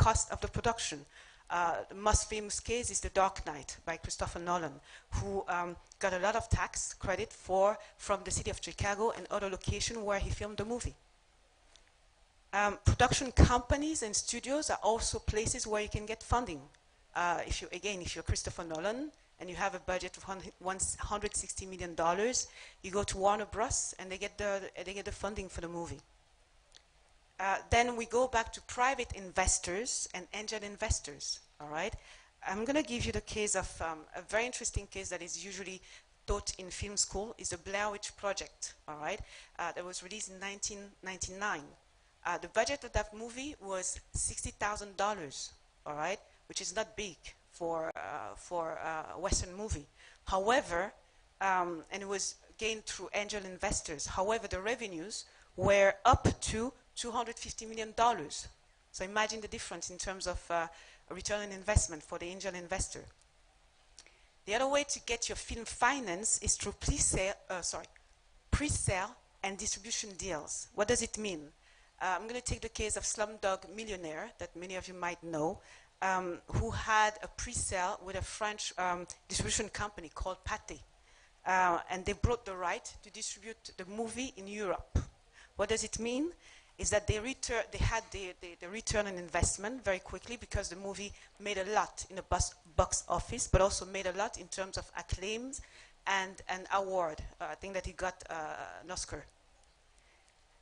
cost of the production. The most famous case is The Dark Knight by Christopher Nolan, who got a lot of tax credit from the city of Chicago and other locations where he filmed the movie. Production companies and studios are also places where you can get funding. If you're Christopher Nolan and you have a budget of $160 million, you go to Warner Bros. And they get the funding for the movie. Then we go back to private investors and angel investors, all right? I'm going to give you the case of a very interesting case that is usually taught in film school, is the Blair Witch Project, all right? That was released in 1999. The budget of that movie was $60,000, all right? Which is not big for a Western movie. However, and it was gained through angel investors. However, the revenues were up to $250 million. So imagine the difference in terms of a return on investment for the angel investor. The other way to get your film finance is through pre-sale and distribution deals. What does it mean? I'm going to take the case of Slumdog Millionaire that many of you might know, who had a pre-sale with a French distribution company called Pathé. And they brought the right to distribute the movie in Europe. What does it mean? Is that they had the return on investment very quickly because the movie made a lot in the box office, but also made a lot in terms of acclaims and an award. I think that he got an Oscar.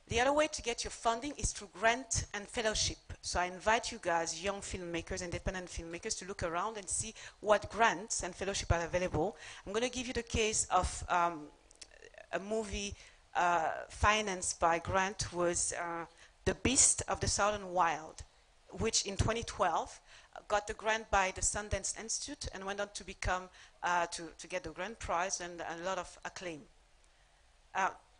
The other way to get your funding is through grant and fellowship. So I invite you guys, young filmmakers, independent filmmakers, to look around and see what grants and fellowship are available. I'm going to give you the case of a movie financed by grant was The Beast of the Southern Wild, which in 2012 got the grant by the Sundance Institute and went on to become, to get the grand prize and a lot of acclaim.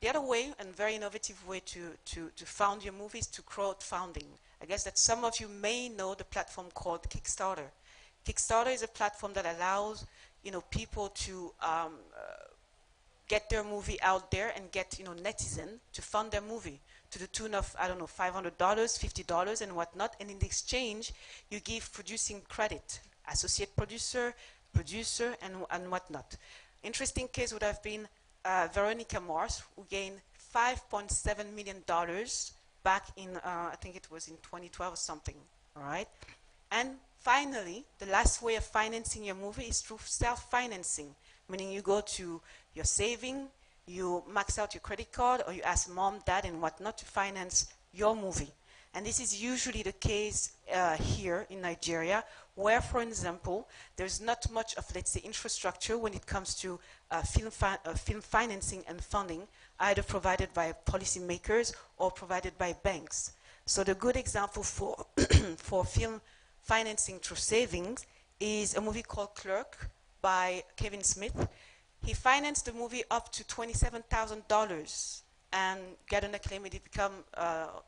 The other way, and very innovative way to fund your movie is to crowdfunding. I guess that some of you may know the platform called Kickstarter. Kickstarter is a platform that allows people to get their movie out there and get netizens to fund their movie to the tune of, I don't know, $500, $50 and whatnot, and in exchange you give producing credit, associate producer, and whatnot. Interesting case would have been Veronica Mars, who gained $5.7 million back in, I think it was in 2012 or something, all right? And finally, the last way of financing your movie is through self-financing, meaning you go to your saving, you max out your credit card, or you ask mom, dad, and whatnot to finance your movie. And this is usually the case here in Nigeria, where, for example, there's not much of, let's say, infrastructure when it comes to film financing and funding, either provided by policymakers or provided by banks. So the good example for, for film financing through savings is a movie called Clerk by Kevin Smith. He financed the movie up to $27,000 and got an acclaim. It became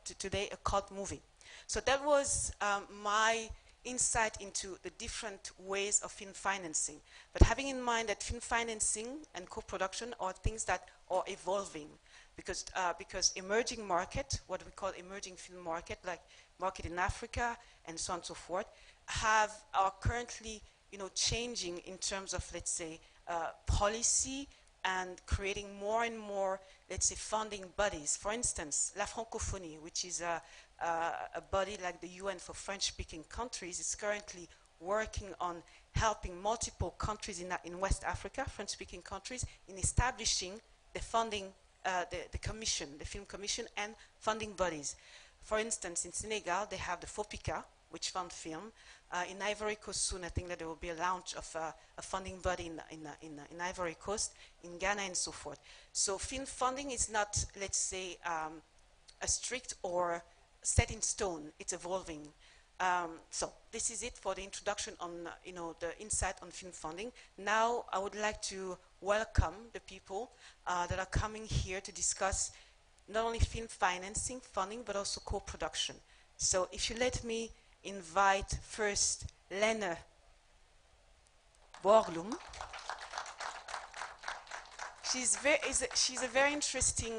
today a cult movie. So that was my insight into the different ways of film financing. But having in mind that film financing and co-production are things that are evolving, because emerging market, what we call emerging film market, like market in Africa and so on and so forth, are currently changing in terms of, let's say, policy and creating more and more, let's say, funding bodies. For instance, La Francophonie, which is a body like the UN for French-speaking countries, is currently working on helping multiple countries in West Africa, French-speaking countries, in establishing the funding, the commission, the film commission, and funding bodies. For instance, in Senegal, they have the FOPICA, which fund film. In Ivory Coast soon, I think that there will be a launch of a funding body in Ivory Coast, in Ghana, and so forth. So film funding is not, let's say, a strict or set in stone. It's evolving. So this is it for the introduction on, the insight on film funding. Now I would like to welcome the people that are coming here to discuss not only film financing, funding, but also co-production. So if you let me invite first Lene Borglum. She's a very interesting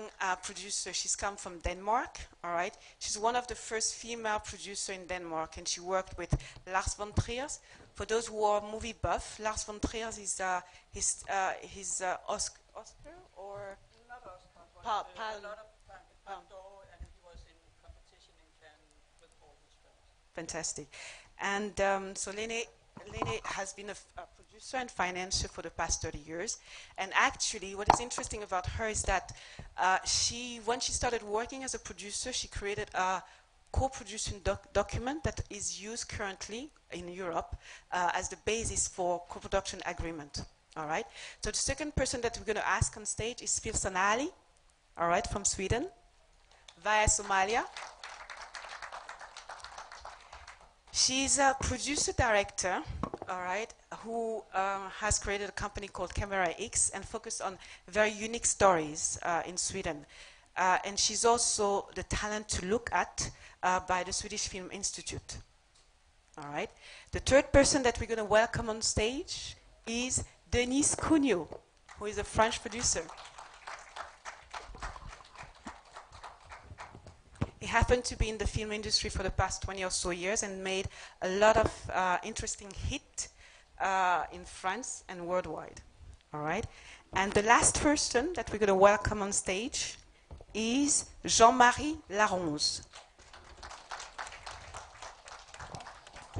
producer. She's come from Denmark, all right? She's one of the first female producer in Denmark, and she worked with Lars von Trier. For those who are movie buff, Lars von Trier is his Oscar or Not Oscar, but Palm. a lot of Palme d'Or, and he was in competition in Cannes with all his films. Fantastic. And so Lene has been a producer and financier for the past 30 years. And actually, what is interesting about her is that when she started working as a producer, she created a co-producing document that is used currently in Europe as the basis for co-production agreement. All right. So the second person that we're going to ask on stage is Filson Ali, all right, from Sweden, via Somalia. She's a producer-director, all right, who has created a company called Camera X and focused on very unique stories in Sweden. And she's also the talent to look at by the Swedish Film Institute. All right. The third person that we're going to welcome on stage is Denis Cugnot, who is a French producer. He happened to be in the film industry for the past 20 or so years and made a lot of interesting hits in France and worldwide. All right. And the last person that we're going to welcome on stage is Jean-Marie Laronze.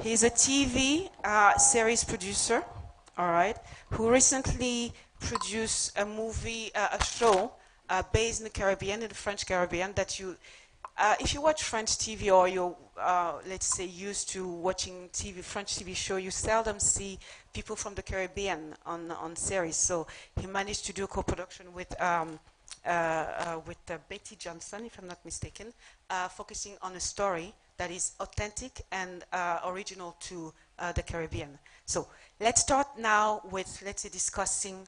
He's a TV series producer, all right, who recently produced a movie, a show based in the Caribbean, in the French Caribbean, that you if you watch French TV or you're, let's say, used to watching French TV show, you seldom see people from the Caribbean on series. So he managed to do a co-production with Betty Johnson, if I'm not mistaken, focusing on a story that is authentic and original to the Caribbean. So let's start now with, let's say, discussing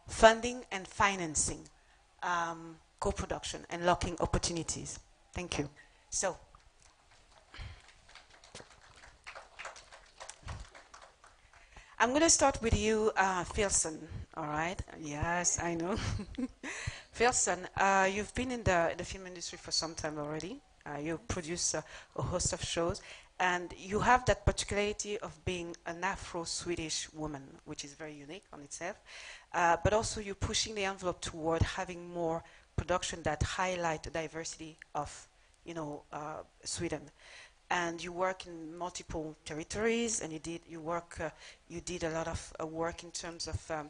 funding and financing. Co-production and locking opportunities. Thank you. So, I'm going to start with you, Filson. All right? Yes, I know. Filson, you've been in the film industry for some time already. You produce a host of shows, and you have that particularity of being an Afro-Swedish woman, which is very unique on itself. But also, you're pushing the envelope toward having more production that highlight the diversity of, Sweden. And you work in multiple territories, and you did a lot of work in terms of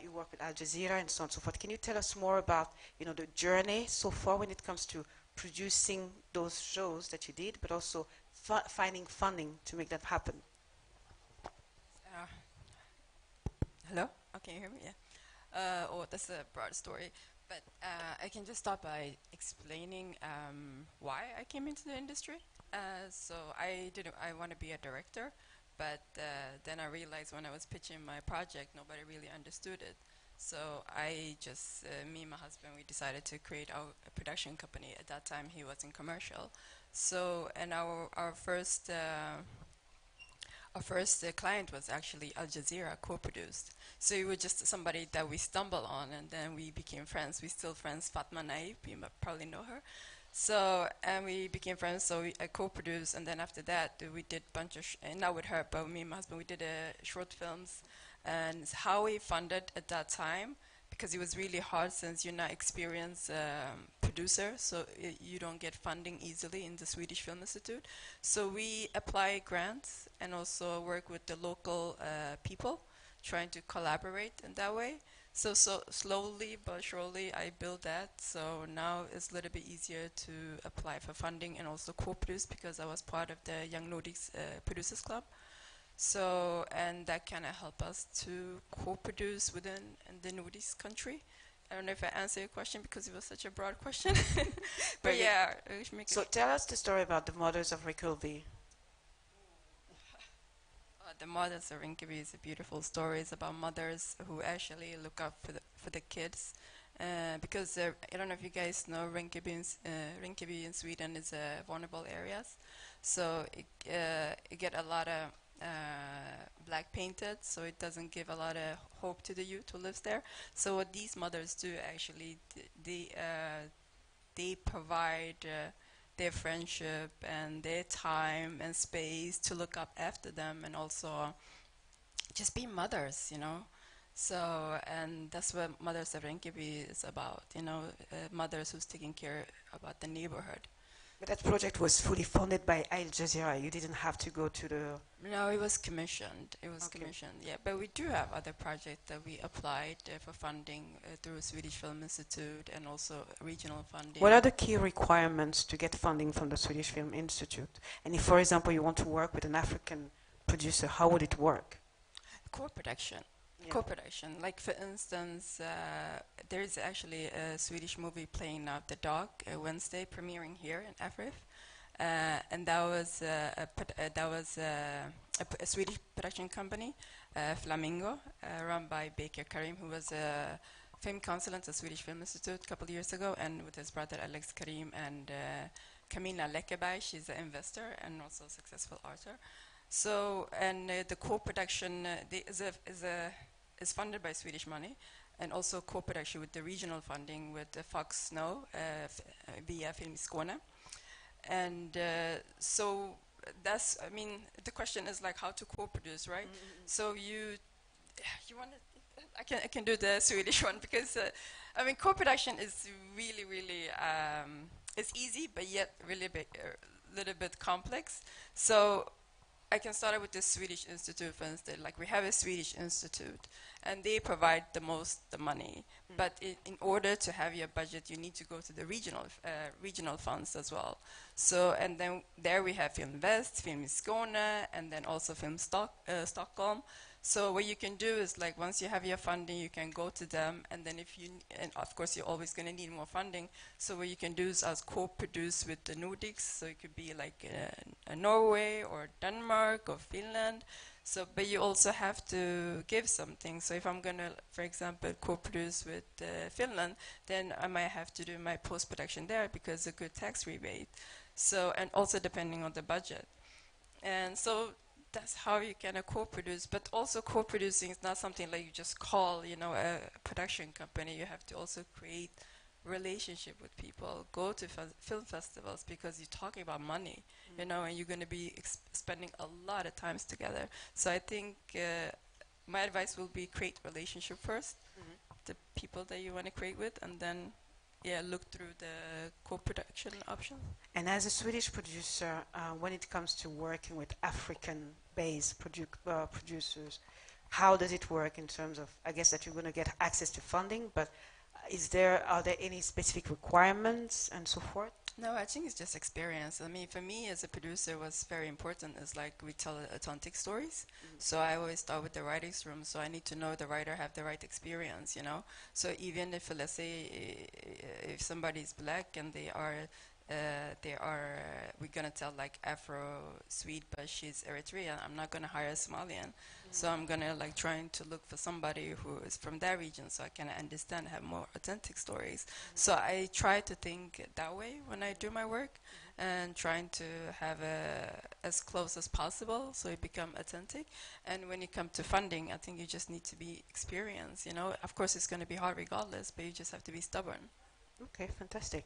you work with Al Jazeera and so on and so forth. Can you tell us more about, the journey so far when it comes to producing those shows that you did, but also finding funding to make that happen? Hello? Oh, can you hear me? Yeah. That's a broad story. But I can just start by explaining why I came into the industry. So I want to be a director, but then I realized when I was pitching my project, nobody really understood it. So I just, me and my husband, we decided to create our production company. At that time, he was in commercial. So, and our first client was actually Al Jazeera, co-produced. So it was just somebody that we stumbled on, and then we became friends. We're still friends, Fatma Naif, you probably know her. So, and we became friends, so I co-produced, and then after that, we did a bunch of, not with her, but me and my husband, we did short films. And how we funded at that time, because it was really hard since you're not experienced producer, so you don't get funding easily in the Swedish Film Institute. So we apply grants and also work with the local people, trying to collaborate in that way. So slowly but surely I built that. So now it's a little bit easier to apply for funding and also co-produce, because I was part of the Young Nordics Producers Club. So, and that kind of helped us to co-produce within the Nordics country. I don't know if I answered your question because it was such a broad question. But yeah. So tell us the story about the Mothers of Rinkeby. The Mothers of Rinkeby is a beautiful story. It's about mothers who actually look out for the kids. Because I don't know if you guys know, Rinkeby in Sweden is vulnerable areas. So it get a lot of black painted, so it doesn't give a lot of hope to the youth who lives there. So what these mothers do actually, they provide their friendship and their time and space to look up after them, and also just be mothers, you know. So, and that's what Mothers of Renkibi is about, you know, mothers who's taking care about the neighborhood. But that project was fully funded by Al Jazeera. You didn't have to go to the... No, it was commissioned. It was Okay. commissioned, yeah. But we do have other projects that we applied for funding through Swedish Film Institute and also regional funding. What are the key requirements to get funding from the Swedish Film Institute? And if, for example, you want to work with an African producer, how would it work? Co-production. Yeah. Co-production. Like, for instance, there is actually a Swedish movie playing now, The Dog, Wednesday, premiering here in Afriff. And that was a Swedish production company, Flamingo, run by Baker Karim, who was a film consultant at the Swedish Film Institute a couple of years ago, and with his brother Alex Karim and Camilla Läckerberg. She's an investor and also a successful author. So, and the co-production is funded by Swedish money, and also co-production with the regional funding with Fox Snow via Film i Skåne. And so that's, I mean, the question is like how to co-produce, right? Mm-hmm. So you want to, I can do the Swedish one, because I mean, co-production is really it's easy, but yet really a little bit complex. So I can start with the Swedish Institute, for instance. Like, we have a Swedish Institute, and they provide the money. Mm. But in order to have your budget, you need to go to the regional funds as well. So, and then there we have Film West, Film i Skåne, and then also Film Stockholm. So what you can do is, like, once you have your funding, you can go to them, and then and of course you're always going to need more funding. So what you can do is co-produce with the Nordics. So it could be like Norway or Denmark or Finland. So, but you also have to give something. So if I'm going to, for example, co-produce with Finland, then I might have to do my post-production there, because a good tax rebate. So, and also depending on the budget. And so that's how you can co-produce. But also co-producing is not something like you just call, you know, a production company. You have to also create relationship with people, go to film festivals, because you're talking about money, you know, and you're going to be spending a lot of times together. So I think my advice will be create relationship first, the people that you want to create with, and then look through the co-production option. And as a Swedish producer, when it comes to working with African-based producers, how does it work in terms of, I guess that you're going to get access to funding, but are there any specific requirements and so forth? No, I think it's just experience. I mean, for me as a producer, what's very important is, like, we tell authentic stories. Mm-hmm. So I always start with the writer's room. So I need to know the writer have the right experience, you know. So even if, let's say, if somebody's black and we're gonna tell like Afro-Swede, but she's Eritrean, I'm not gonna hire a Somalian. So I'm gonna like trying to look for somebody who is from that region, so I can understand, have more authentic stories. So I try to think that way when I do my work, and trying to have as close as possible, so it become authentic. And when it comes to funding, I think you just need to be experienced. You know, of course it's gonna be hard regardless, but you just have to be stubborn. Okay, fantastic.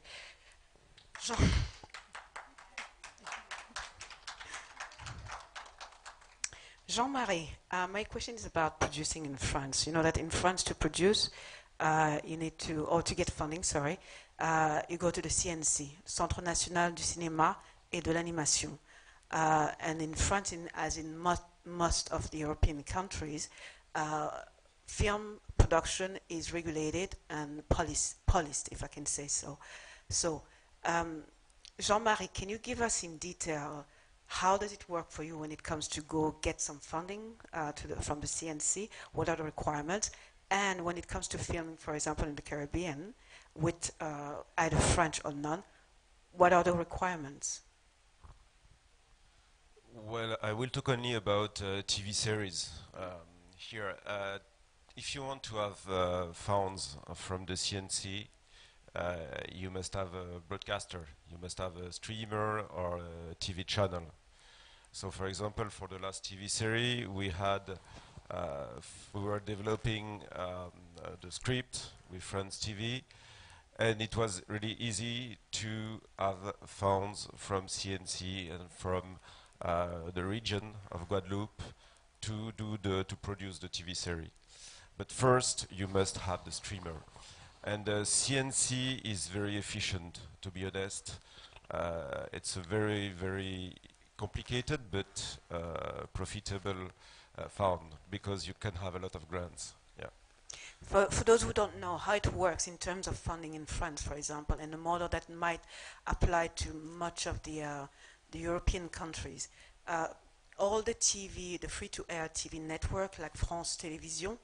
Jean-Marie, my question is about producing in France. You know that in France, to produce, you need to, or to get funding, sorry, you go to the CNC, Centre National du Cinéma et de l'Animation. And in France, as in most of the European countries, film production is regulated and policed, if I can say so. So, Jean-Marie, can you give us in detail how does it work for you when it comes to go get some funding from the CNC? What are the requirements? And when it comes to filming, for example, in the Caribbean, with either French or none, what are the requirements? Well, I will talk only about TV series here. If you want to have funds from the CNC, you must have a broadcaster, you must have a streamer or a TV channel. So, for example, for the last TV series, we were developing the script with France TV, and it was really easy to have funds from CNC and from the region of Guadeloupe to produce the TV series. But first, you must have the streamer. And CNC is very efficient, to be honest. It's a very, very complicated but profitable fund because you can have a lot of grants. Yeah. For those who don't know how it works in terms of funding in France, for example, and a model that might apply to much of the European countries, all the TV, the free-to-air TV network like France Télévisions,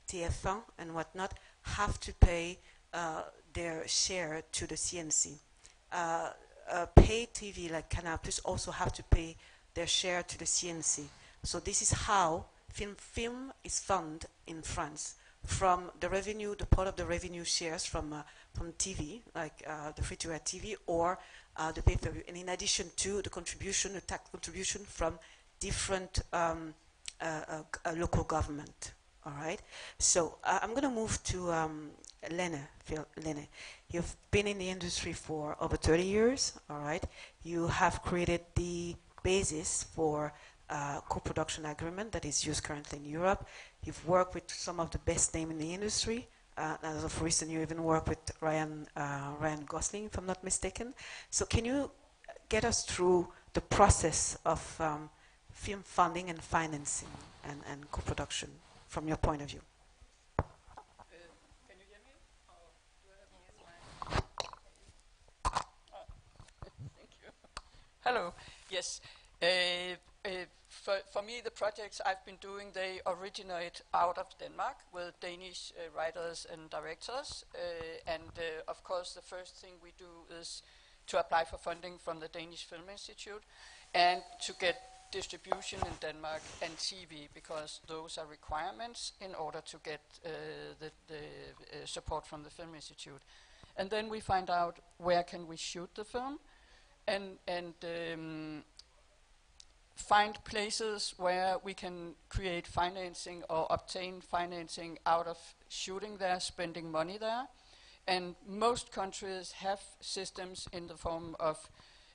TF1 and whatnot, have to pay their share to the CNC. Pay TV like Canal Plus also have to pay their share to the CNC. So this is how film is funded in France, from the revenue, the part of the revenue shares from TV, like the free-to-air TV or the pay-per-view, and in addition to the contribution, the tax contribution from different local government. All right. So I'm going to move to Lene. Lene, you've been in the industry for over 30 years. All right. You have created the basis for co-production agreement that is used currently in Europe. You've worked with some of the best names in the industry. As of recent, you even work with Ryan Gosling, if I'm not mistaken. So can you get us through the process of film funding and financing and co-production from your point of view? Can you hear me? Or do I have Thank you. Hello. Yes. For me, the projects I've been doing, they originate out of Denmark with Danish writers and directors. Of course, the first thing we do is to apply for funding from the Danish Film Institute and to get distribution in Denmark and TV, because those are requirements in order to get the support from the Film Institute. And then we find out where can we shoot the film and find places where we can create financing or obtain financing out of shooting there, spending money there. And most countries have systems in the form of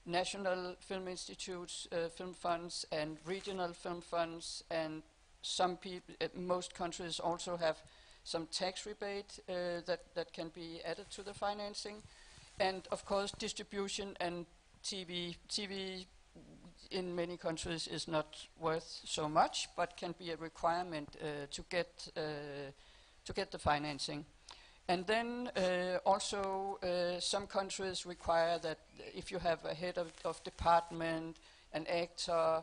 national film institutes, film funds, and regional film funds, and most countries also have some tax rebate that can be added to the financing. And of course, distribution and TV in many countries is not worth so much, but can be a requirement to get the financing. And then also some countries require that if you have a head of department, an actor,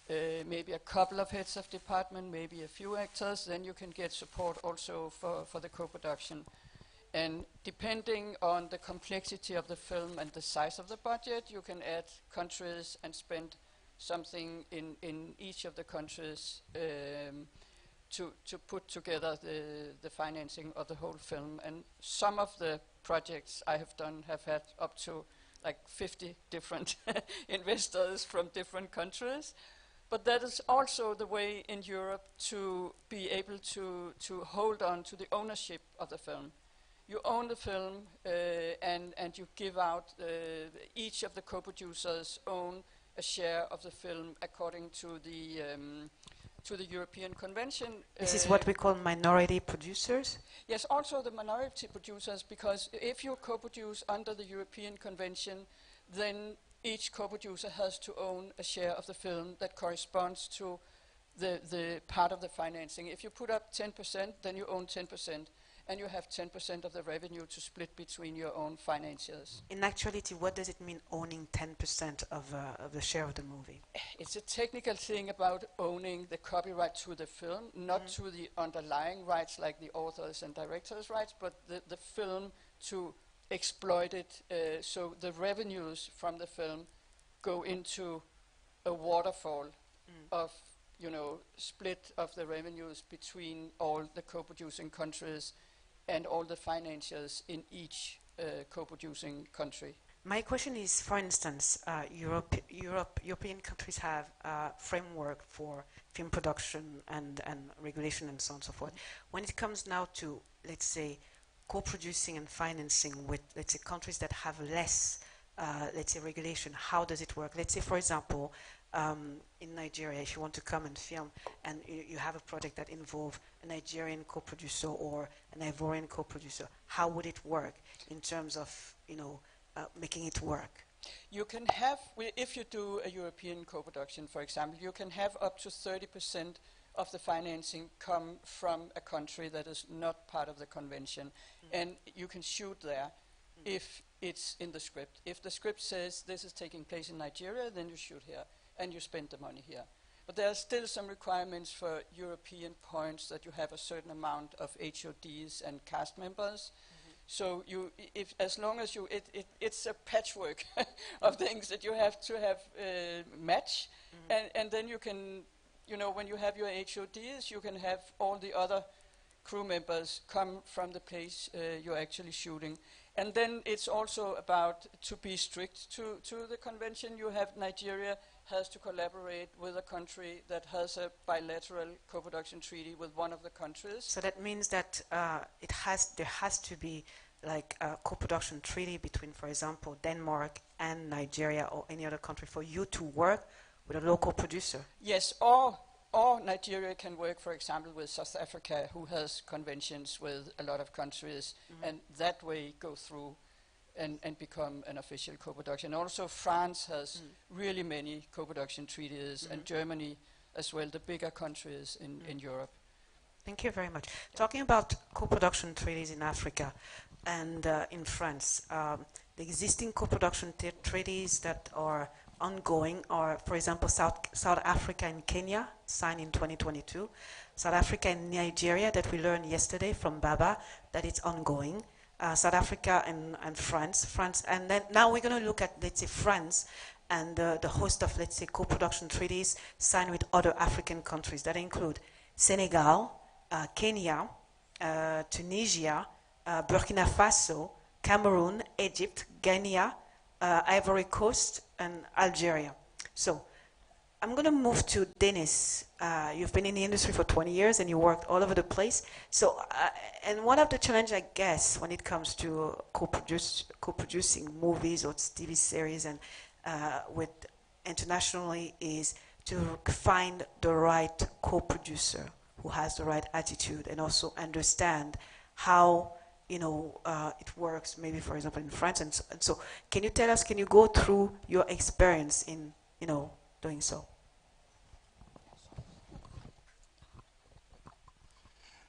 maybe a couple of heads of department, maybe a few actors, then you can get support also for the co-production. And depending on the complexity of the film and the size of the budget, you can add countries and spend something in each of the countries to put together the financing of the whole film. And some of the projects I have done have had up to like 50 different investors from different countries. But that is also the way in Europe to be able to hold on to the ownership of the film. You own the film and you give out, each of the co-producers own a share of the film according to the European Convention. This is what we call minority producers? Yes, also the minority producers, because if you co-produce under the European Convention, then each co-producer has to own a share of the film that corresponds to the part of the financing. If you put up 10%, then you own 10%. And you have 10% of the revenue to split between your own financiers. In actuality, what does it mean owning 10% of the share of the movie? It's a technical thing about owning the copyright to the film, not to the underlying rights like the authors and directors' rights, but the film to exploit it. So the revenues from the film go into a waterfall of, split of the revenues between all the co-producing countries and all the financiers in each co-producing country. My question is, for instance, European countries have a framework for film production and regulation and so on and so forth. When it comes now to, let's say, co-producing and financing with, let's say, countries that have less, let's say, regulation, how does it work? Let's say, for example, in Nigeria, if you want to come and film and you have a project that involves a Nigerian co-producer or an Ivorian co-producer, how would it work in terms of, making it work? You can have, if you do a European co-production, for example, you can have up to 30% of the financing come from a country that is not part of the convention. And you can shoot there if it's in the script. If the script says this is taking place in Nigeria, then you shoot here and you spend the money here. But there are still some requirements for European points, that you have a certain amount of HODs and cast members. So as long as it's a patchwork of things that you have to have match, and then you can, when you have your HODs, you can have all the other crew members come from the place you're actually shooting. And then it's also about, to be strict to the convention, you have Nigeria has to collaborate with a country that has a bilateral co-production treaty with one of the countries. So that means that there has to be like a co-production treaty between, for example, Denmark and Nigeria or any other country for you to work with a local producer. Yes, or Nigeria can work, for example, with South Africa, who has conventions with a lot of countries, and that way go through and become an official co-production. Also, France has really many co-production treaties, and Germany as well, the bigger countries in Europe. Thank you very much. Talking about co-production treaties in Africa and in France, the existing co-production treaties that are ongoing are, for example, South Africa and Kenya, signed in 2022. South Africa and Nigeria, that we learned yesterday from Baba, that it's ongoing. South Africa and France, and then now we're going to look at, let's say, France and the host of, let's say, co-production treaties signed with other African countries that include Senegal, Kenya, Tunisia, Burkina Faso, Cameroon, Egypt, Ghana, Ivory Coast, and Algeria. So I'm going to move to Dennis. You've been in the industry for 20 years and you worked all over the place. So, and one of the challenges, I guess, when it comes to co-producing movies or TV series and with internationally is to find the right co-producer who has the right attitude and also understand how it works, maybe, for example, in France. And so can you tell us, can you go through your experience in, doing so?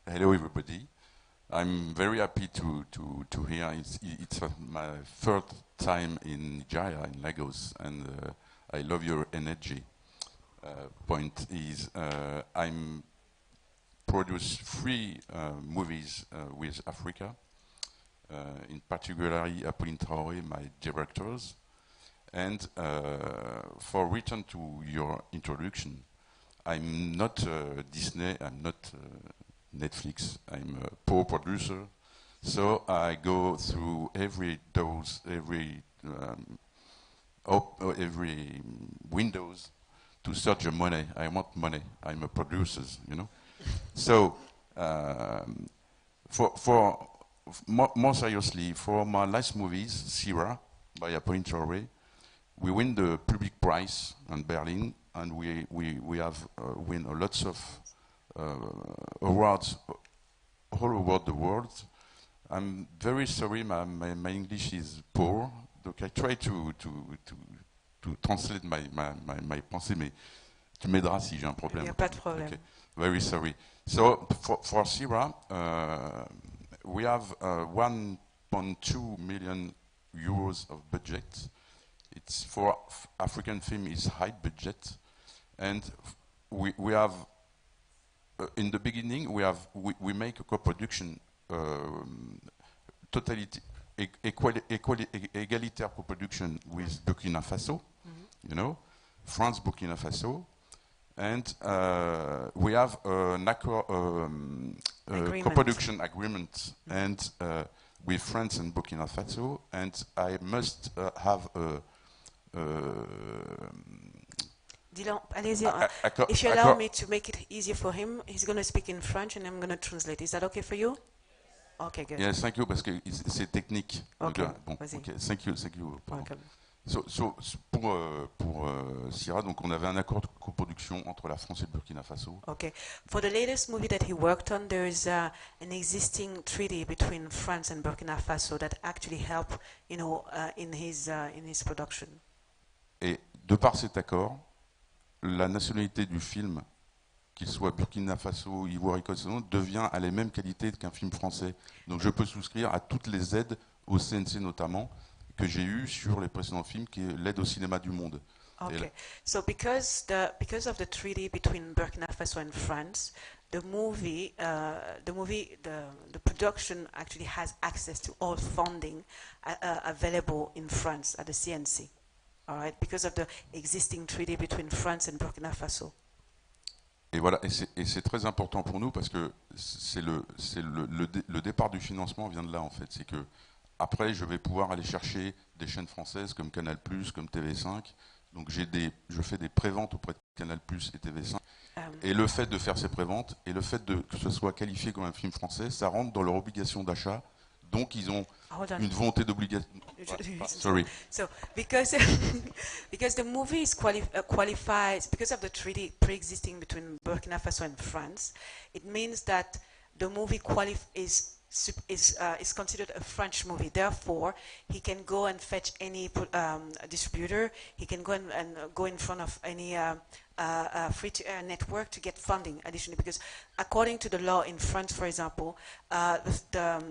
Hello, everybody. I'm very happy to hear. It's my third time in Nigeria, in Lagos, and I love your energy. Point is, I'm produced 3 movies with Africa, in particular Apolline Traoré, my directors. And for return to your introduction, I'm not Disney, I'm not Netflix, I'm a poor producer. So I go through every doors, every windows to search the money. I want money. I'm a producer, So more seriously, for my last movies, Sierra by Apolline Traoré, we win the public prize in Berlin, and we have win lots of awards all over the world. I'm very sorry, my English is poor. Donc I try to translate my pensée, mais tu m'aideras si j'ai un problème. Il n'y a pas de problème. Okay. Very sorry. So for Sierra, we have 1.2 million euros of budget. It's for African film is high budget, and we have in the beginning we make a co-production totality égalitaire co-production with Burkina Faso, France, Burkina Faso, and we have an co-production agreement, and with France and Burkina Faso, and I must have a Dylan, allez-y. accord- If you allow accord- me to make it easier for him, he's going to speak in French and I'm going to translate. Is that okay for you? Okay, good. Yes, thank you, parce que c'est technique. Ok, Le gars. Bon, vas-y. ok, thank you. Pardon. Welcome. Pour Syrah, donc on avait un accord de coproduction entre la France et le Burkina Faso. Okay. For the latest movie that he worked on, there is an existing treaty between France and Burkina Faso that actually helped, in his production. Et de par cet accord, la nationalité du film, qu'il soit Burkina Faso, Ivoire, Écosse, devient à la même qualité qu'un film français. Donc je peux souscrire à toutes les aides au CNC notamment que j'ai eues sur les précédents films, qui est l'aide au cinéma du monde. Okay. So because of the treaty between Burkina Faso and France, the production actually has access to all funding available in France at the CNC. All right, because of the existing treaty between France and Burkina Faso. Et voilà, et c'est très important pour nous parce que le départ du financement vient de là en fait. C'est que après, je vais pouvoir aller chercher des chaînes françaises comme Canal+, comme TV5. Donc je fais des préventes auprès de Canal+ et TV5. Et le fait de faire ces préventes et le fait que ce soit qualifié comme un film français, ça rentre dans leur obligation d'achat. Donc ils ont une volonté d'obligation. Sorry. So because the movie is qualified because of the treaty pre-existing between Burkina Faso and France, it means that the movie is considered a French movie. Therefore, he can go and fetch any distributor. He can go and go in front of any free-to-air network to get funding additionally. Because according to the law in France, for example, the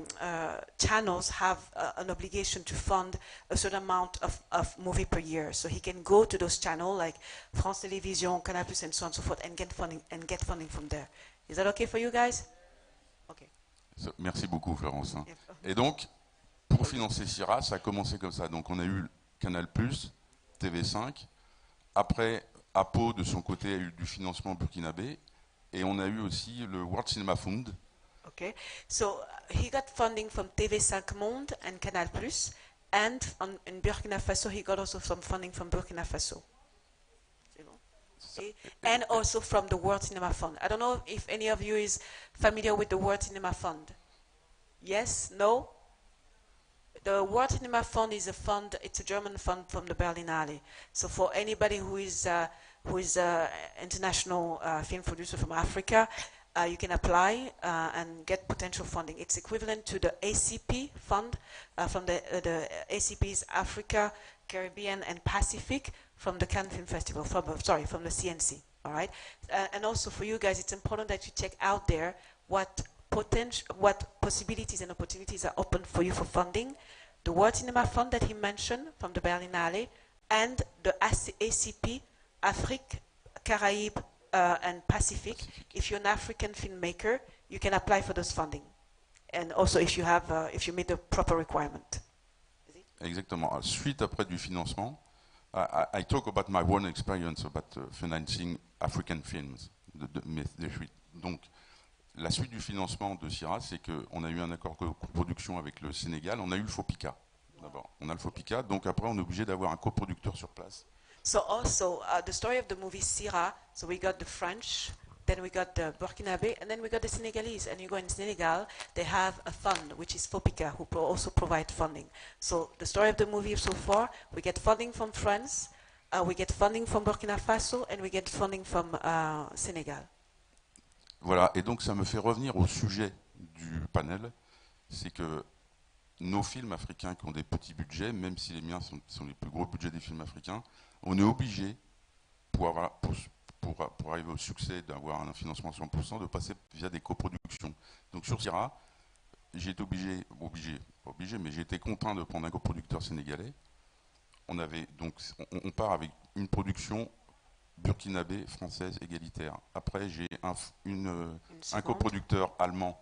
channels have an obligation to fund a certain amount of movie per year. So he can go to those channels like France Télévisions, Canal+, and so on and so forth, and get funding from there. Is that okay for you guys? Okay. Merci beaucoup, Florence. Et donc, pour financer Syrah, ça a commencé comme ça. Donc, on a eu Canal+, TV5. Après, Apo, de son côté, a eu du financement burkinabé. Et on a eu aussi le World Cinema Fund. Okay. So he got funding from TV5 Monde and Canal+. And in Burkina Faso, he got also some funding from Burkina Faso. And also from the World Cinema Fund. I don't know if any of you is familiar with the World Cinema Fund. Yes? No? The World Cinema Fund is a fund, it's a German fund from the Berlinale. So for anybody who is international film producer from Africa, you can apply and get potential funding. It's equivalent to the ACP fund from the ACP's Africa, Caribbean, and Pacific from the Cannes Film Festival, from the CNC. All right, and also for you guys, it's important that you check out there what possibilities and opportunities are open for you for funding. The World Cinema Fund that he mentioned from the Berlinale, and the ACP, Afrique, Caraïbes, and Pacific. If you're an African filmmaker, you can apply for those funding, and also if you meet the proper requirement. Exactement. Suite après du financement, I talk about my own experience about financing African films. Donc, la suite du financement de Syrah, c'est qu'on a eu un accord de coproduction avec le Sénégal. On a eu le FOPICA. D'abord, on a le FOPICA. Donc après, on est obligé d'avoir un coproducteur sur place. So also, the story of the movie Syrah, so we got the French, then we got the Burkinabe, and then we got the Senegalese. And you go in Senegal, they have a fund, which is FOPICA, who also provide funding. So the story of the movie so far, we get funding from France, we get funding from Burkina Faso, and we get funding from Senegal. Voilà, et donc ça me fait revenir au sujet du panel, c'est que nos films africains qui ont des petits budgets, même si les miens sont les plus gros budgets des films africains, on est obligé, pour arriver au succès d'avoir un financement à 100%, de passer via des coproductions. Donc sur Syrah, j'ai été mais j'ai été contraint de prendre un coproducteur sénégalais. On part avec une production burkinabé, française, égalitaire. Après, j'ai un coproducteur allemand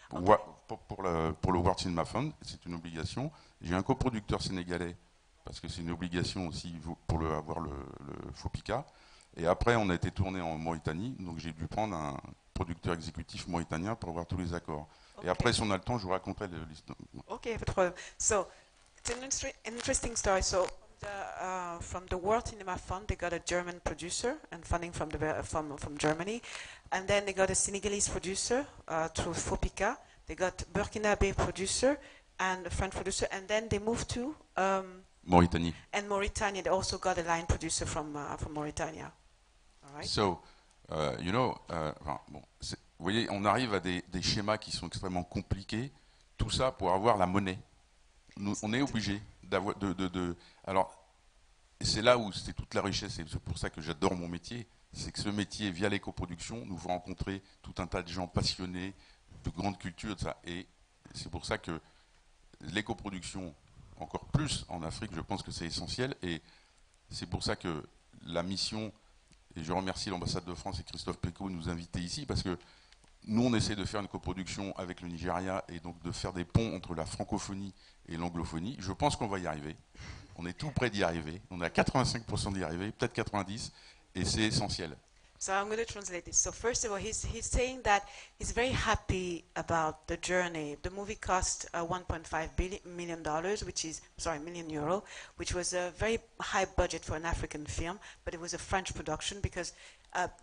pour le World Cinema Fund, c'est une obligation. J'ai un coproducteur sénégalais, parce que c'est une obligation aussi pour avoir le FOPICA. Et après, on a été tourné en Mauritanie, donc j'ai dû prendre un producteur exécutif mauritanien pour avoir tous les accords. Et après, si on a le temps, je vous raconterai l'histoire. Okay, but so it's an interesting story. So from the World Cinema Fund, they got a German producer and funding from from Germany, and then they got a Senegalese producer through Fopica. They got Burkinabe producer and a French producer, and then they moved to Mauritanie. and Mauritania. They also got a line producer from Mauritania. All right. So, vous voyez, on arrive à des schémas qui sont extrêmement compliqués. Tout ça pour avoir la monnaie. On est obligé d'avoir alors, c'est là où c'est toute la richesse, et c'est pour ça que j'adore mon métier, c'est que ce métier, via l'éco-production, nous rencontrer tout un tas de gens passionnés, de grande culture, ça. Et c'est pour ça que l'éco-production, encore plus en Afrique, je pense que c'est essentiel. Et c'est pour ça que la mission, et je remercie l'ambassade de France et Christophe Pécaud de nous inviter ici, parce que nous, on essaie de faire une coproduction avec le Nigeria et donc de faire des ponts entre la francophonie et l'anglophonie. Je pense qu'on va y arriver. On est tout près d'y arriver. On est à 85% d'y arriver, peut-être 90%, et c'est essentiel. So I'm going to translate this. So first of all, he's saying that he's very happy about the journey. The movie cost $1.5 million, million euro, which was a very high budget for an African film, but it was a French production because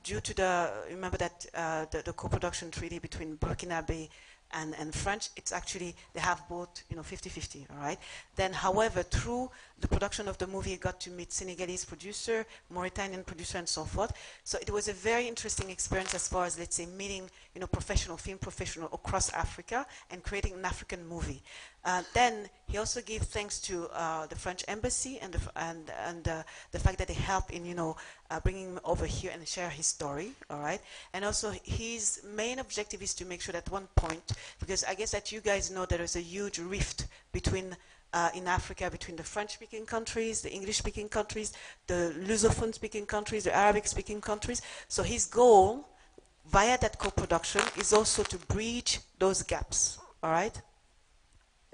due to remember that the co-production treaty between Burkinabe and French, it's actually, they have both, 50-50, all right? Then, however, through the production of the movie, you got to meet Senegalese producer, Mauritanian producer, and so forth. So it was a very interesting experience as far as, let's say, meeting, film professional across Africa and creating an African movie. Then he also gave thanks to the French embassy and the fact that they helped in, bringing him over here and share his story, all right? And also his main objective is to make sure that one point, because I guess that you guys know there is a huge rift between in Africa between the French-speaking countries, the English-speaking countries, the Lusophone-speaking countries, the Arabic-speaking countries. So his goal, via that co-production, is also to bridge those gaps, all right?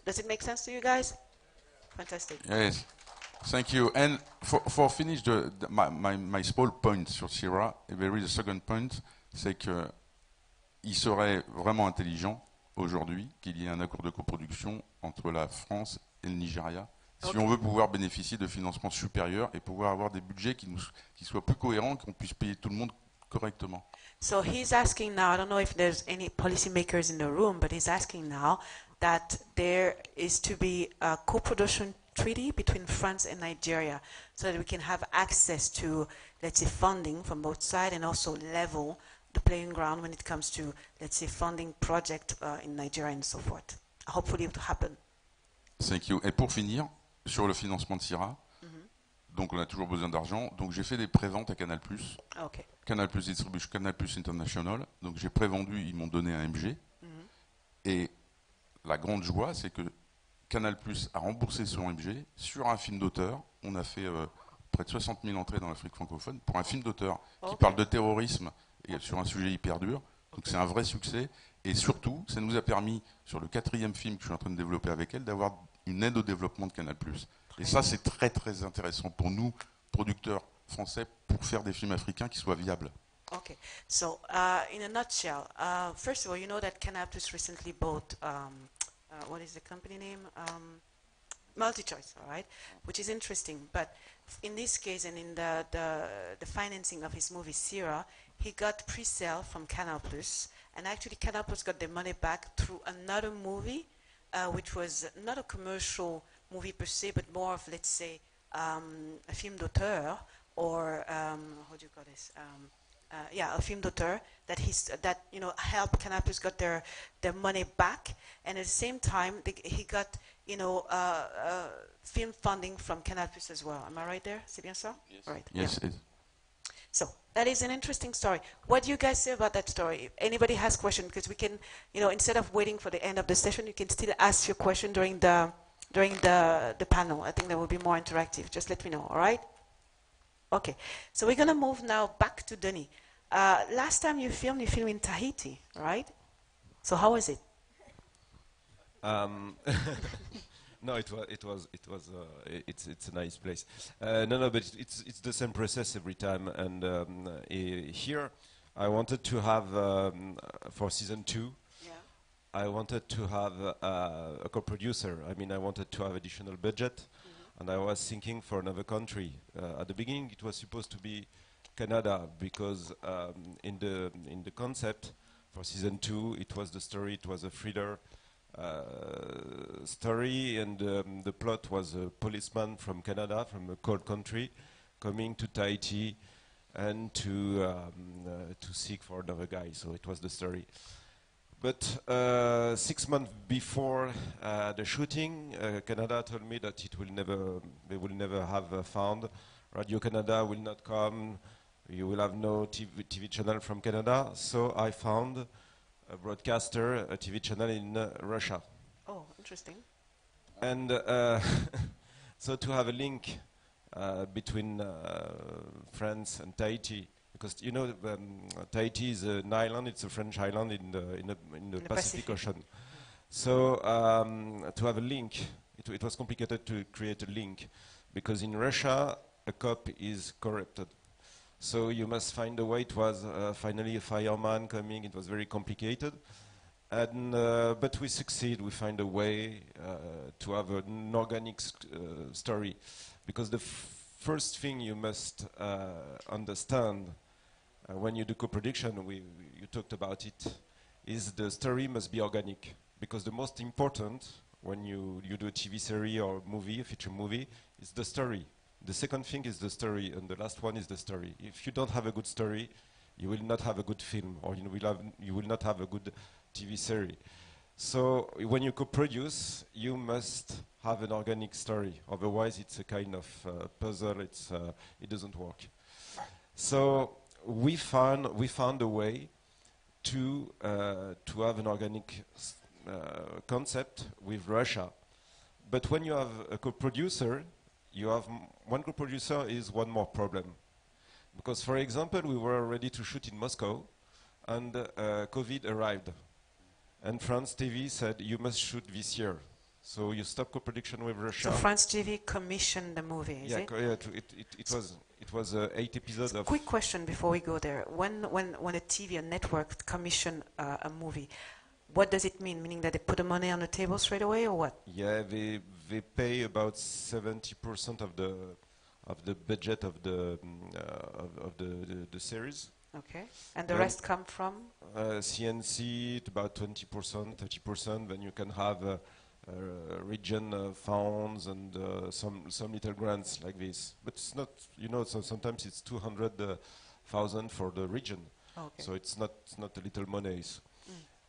Does it make sense to you guys? Fantastic. Yes, thank you. And for finish my small point sur Sierra, there is a second point, c'est que il serait vraiment intelligent aujourd'hui qu'il y ait un accord de coproduction entre la France et le Nigeria, si on veut pouvoir bénéficier de financements supérieurs et pouvoir avoir des budgets qui soient plus cohérents, qu'on puisse payer tout le monde correctement. So he's asking now, I don't know if there's any policymakers in the room, but he's asking now that there is to be a co-production treaty between France and Nigeria so that we can have access to, let's say, funding from both sides and also level the playing ground when it comes to, let's say, funding project in Nigeria and so forth. Hopefully it will happen. Thank you. Et pour finir, sur le financement de Sierra, donc on a toujours besoin d'argent, donc j'ai fait des préventes à Canal+, Okay. Canal+ Distribution, Canal+ International, donc j'ai prévendu, ils m'ont donné un MG, et la grande joie, c'est que Canal+ a remboursé son MG sur un film d'auteur. On a fait près de 60 000 entrées dans l'Afrique francophone pour un film d'auteur qui parle de terrorisme et sur un sujet hyper dur. Donc c'est un vrai succès. Et surtout, ça nous a permis, sur le 4e film que je suis en train de développer avec elle, d'avoir une aide au développement de Canal+. Et ça, c'est très très intéressant pour nous, producteurs français, pour faire des films africains qui soient viables. Okay, so in a nutshell, first of all, you know that Canal+ recently bought, what is the company name? MultiChoice, all right, which is interesting. But in this case, and in the financing of his movie Sierra, he got pre-sale from Canal+, and actually Canal+ got their money back through another movie, which was not a commercial movie per se, but more of, let's say, a film d'auteur, or how do you call this? A film d'auteur that helped Canal+ got their money back, and at the same time he got film funding from Canal+ as well. Am I right there? C'est bien ça? Yes. Right. Yes. Yeah. So that is an interesting story. What do you guys say about that story? If anybody has questions, because we can, instead of waiting for the end of the session, you can still ask your question during the panel. I think that will be more interactive. Just let me know. All right? Okay, so we're going to move now back to Denis. Last time you filmed in Tahiti, right? So how was it? No, it's a nice place. No, but it's the same process every time. And here, I wanted to have for season 2. Yeah. I wanted to have a co-producer. I mean, I wanted to have additional budget, and I was thinking for another country. At the beginning, it was supposed to be Canada because in the concept for season 2, it was the story. It was a thriller story, and the plot was a policeman from Canada, from a cold country, coming to Tahiti and to seek for another guy. So it was the story. But 6 months before the shooting, Canada told me that they will never have found. Radio Canada will not come. You will have no TV channel from Canada. So I found a broadcaster, a TV channel in Russia. Oh, interesting. And so to have a link between France and Tahiti, because you know Tahiti is an island. It's a French island in the Pacific Ocean. So to have a link, it was complicated to create a link, because in Russia a cop is corrupted. So you must find a way. It was finally a fireman coming. It was very complicated, and but we succeed. We find a way to have an organic story, because the first thing you must understand when you do co-production, you talked about it, is the story must be organic, because the most important when you do a TV series or movie, a feature movie, is the story. The second thing is the story, and the last one is the story. If you don't have a good story, you will not have a good film, or you will not have a good TV series. So when you co-produce, you must have an organic story. Otherwise, it's a kind of puzzle. It doesn't work. So we found a way to have an organic concept with Russia. But when you have a co-producer, you have one co-producer is one more problem. Because, for example, we were ready to shoot in Moscow, and COVID arrived. And France TV said, you must shoot this year. So you stop co-production with Russia. So France TV commissioned the movie, is it? Yeah, it was 8 episodes of... Quick question before we go there. When a TV, a network commission a movie, what does it mean? Meaning that they put the money on the table straight away, or what? Yeah, they pay about 70% of the budget of the series. Okay. And the rest come from? CNC, about 20%, 30%. Then you can have region funds and some little grants like this. But it's not, so sometimes it's 200,000 for the region. Okay. So it's not a little money.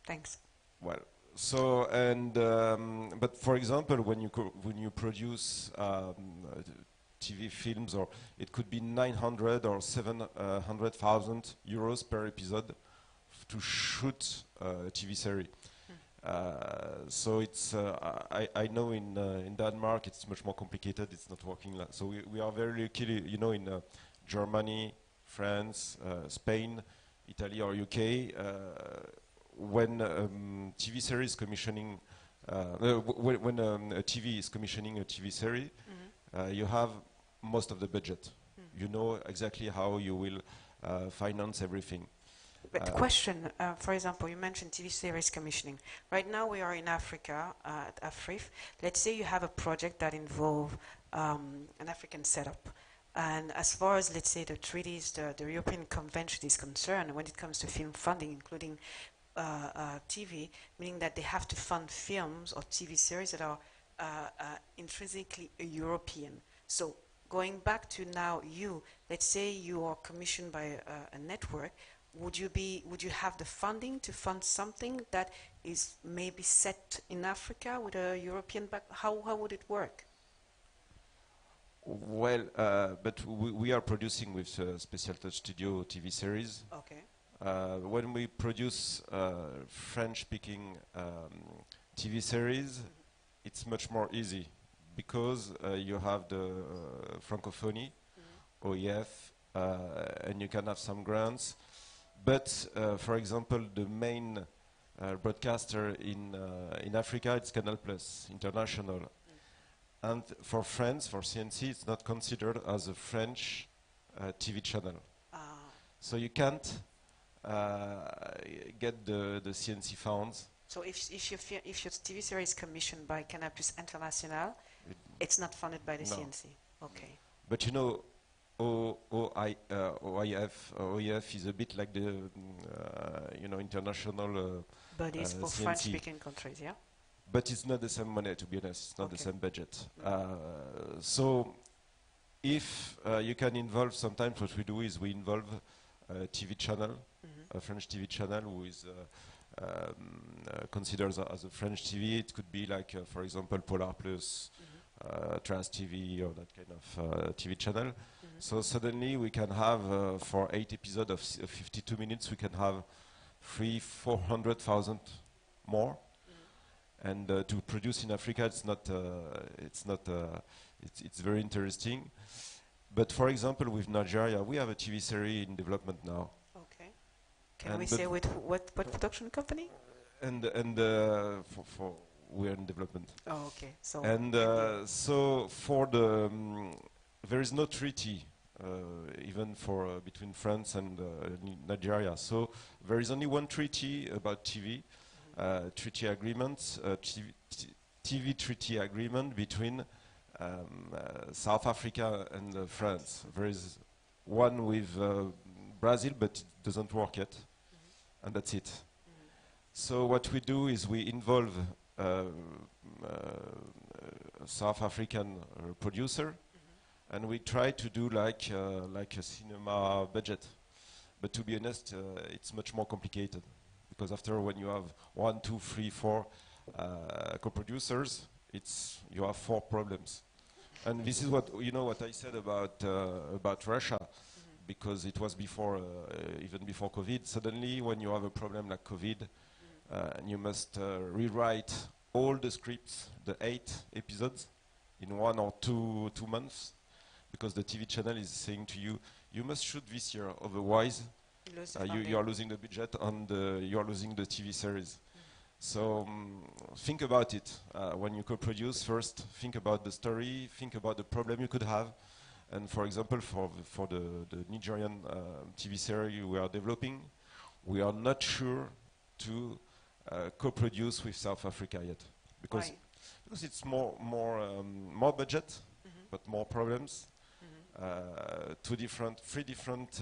Thanks. Well, so but for example, when you produce TV films, or it could be 900 or 700,000 euros per episode to shoot a TV series. So it's I know in Denmark it's much more complicated. It's not working. So we are very lucky, in Germany, France, Spain, Italy, or UK. When TV series commissioning, when a TV is commissioning a TV series, you have most of the budget. You know exactly how you will finance everything. But the question, for example, you mentioned TV series commissioning. Right now we are in Africa at Afriff. Let's say you have a project that involves an African setup. And as far as, let's say, the treaties, the European Convention is concerned, when it comes to film funding, including TV, meaning that they have to fund films or TV series that are intrinsically European. So going back to now, let's say you are commissioned by a network. Would you have the funding to fund something that is maybe set in Africa with a European back? How would it work? Well, but we are producing with Special Touch Studio TV series. Okay. When we produce French-speaking TV series, it's much more easy, because you have the francophonie, OEF, and you can have some grants. But for example, the main broadcaster in Africa, it's Canal Plus International. And for France, for CNC, it's not considered as a French TV channel. So you can't get the CNC funds So if your TV series is commissioned by Canal Plus International, it's not funded by the No. CNC. Okay. But you know, OIF is a bit like the international But it's for CNC. French-speaking countries, yeah? But it's not the same money, to be honest. It's not the Okay. same budget. So if you can involve, sometimes what we do is we involve a TV channel, a French TV channel who is considered as a French TV. It could be like, for example, Polar Plus, Trans TV, or that kind of TV channel. So suddenly we can have, for 8 episodes of 52 minutes, we can have 400,000 more. And to produce in Africa, it's very interesting. But for example, with Nigeria, we have a TV series in development now. Okay. Can we say with what production company? And for we are in development. Oh, okay. So And so for the there is no treaty even for between France and Nigeria. So there is only one treaty about TV. Treaty agreement, TV treaty agreement between South Africa and France. There is one with Brazil, but it doesn't work yet, and that's it. So what we do is we involve a South African producer, and we try to do like a cinema budget. But to be honest, it's much more complicated. Because after, when you have 1, 2, 3, 4 co-producers, you have 4 problems, and this is what I said about Russia, because it was before even before COVID. Suddenly, when you have a problem like COVID, and you must rewrite all the scripts, the 8 episodes, in 1 or 2 months, because the TV channel is saying to you, you must shoot this year, otherwise. You are losing the budget and you are losing the TV series. So think about it. When you co-produce, first think about the story, think about the problem you could have. And for example, for the Nigerian TV series we are developing, we are not sure to co-produce with South Africa yet. Because it's more budget, but more problems. 3 different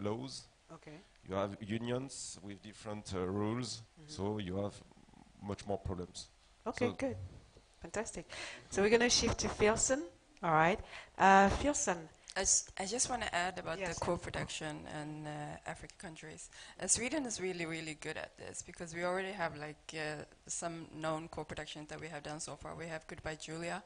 laws. Okay. You have unions with different rules, so you have much more problems. Okay, good. Fantastic. So we're going to shift to Philson. All right. Philson. I just want to add about Yes. the co-production in African countries. Sweden is really, really good at this because we already have some known co-productions that we have done so far. We have Goodbye Julia,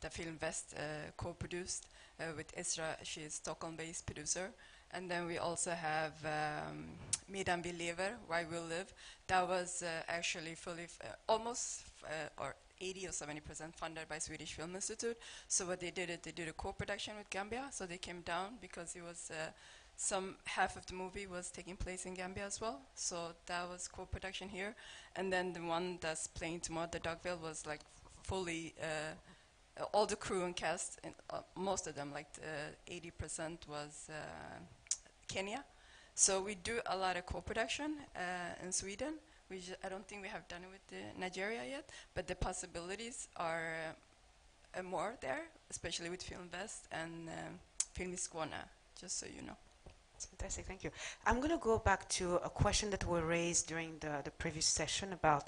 that Film West co-produced with Isra. She is Stockholm-based producer. And then we also have Medan vi lever, Why We Live. That was actually fully, almost or 80 or 70% funded by Swedish Film Institute. So what they did is they did a co-production with Gambia. So they came down because it was half of the movie was taking place in Gambia as well. So that was co-production here. And then the one that's playing tomorrow, the Dogville, was like fully. All the crew and cast, most of them, 80% was Kenya. So we do a lot of co-production in Sweden. I don't think we have done it with Nigeria yet, but the possibilities are more there, especially with Film West and Film i Skåne, just so you know. That's fantastic, thank you. I'm going to go back to a question that was raised during the previous session about,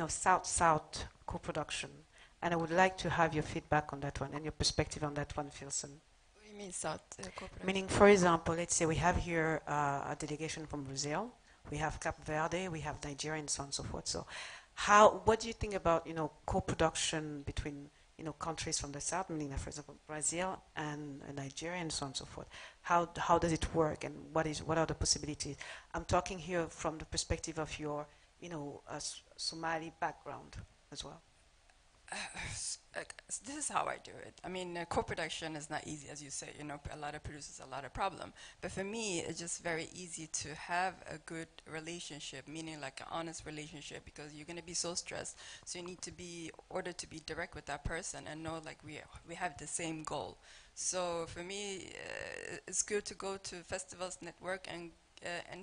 South-South co-production. And I would like to have your feedback on that one and your perspective on that one, Philson. What do you mean South co-production? Meaning, for example, let's say we have here a delegation from Brazil, we have Cape Verde, we have Nigeria, and so on and so forth. So what do you think about, co-production between, countries from the South, meaning, for example, Brazil and Nigeria, and so on and so forth? How does it work, and what are the possibilities? I'm talking here from the perspective of your, Somali background as well. This is how I do it. I mean, co-production is not easy, as you say. A lot of producers, a lot of problem. But for me, it's just very easy to have a good relationship, meaning like an honest relationship, because you're going to be so stressed. So you need to be, ordered to be direct with that person and know we have the same goal. So for me, it's good to go to festivals, network, and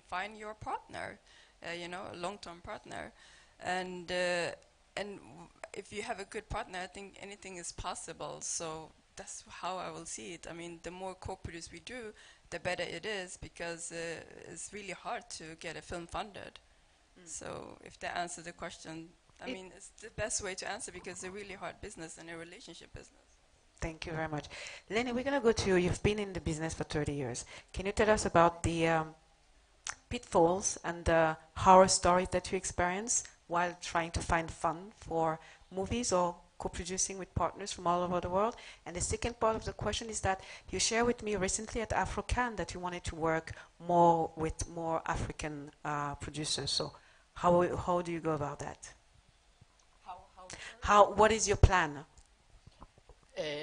find your partner, a long-term partner. and if you have a good partner, I think anything is possible. So that's how I will see it. I mean, the more co-produce we do, the better it is, because it's really hard to get a film funded. So if that answers the question, I mean, it's the best way to answer, because it's a really hard business and a relationship business. Thank you very much. Lenny, we're going to go to you. You've been in the business for 30 years. Can you tell us about the pitfalls and the horror stories that you experience while trying to find fun for movies or co-producing with partners from all over the world? And the second part of the question is that you shared with me recently at African that you wanted to work more with more African producers. So how do you go about that? What is your plan?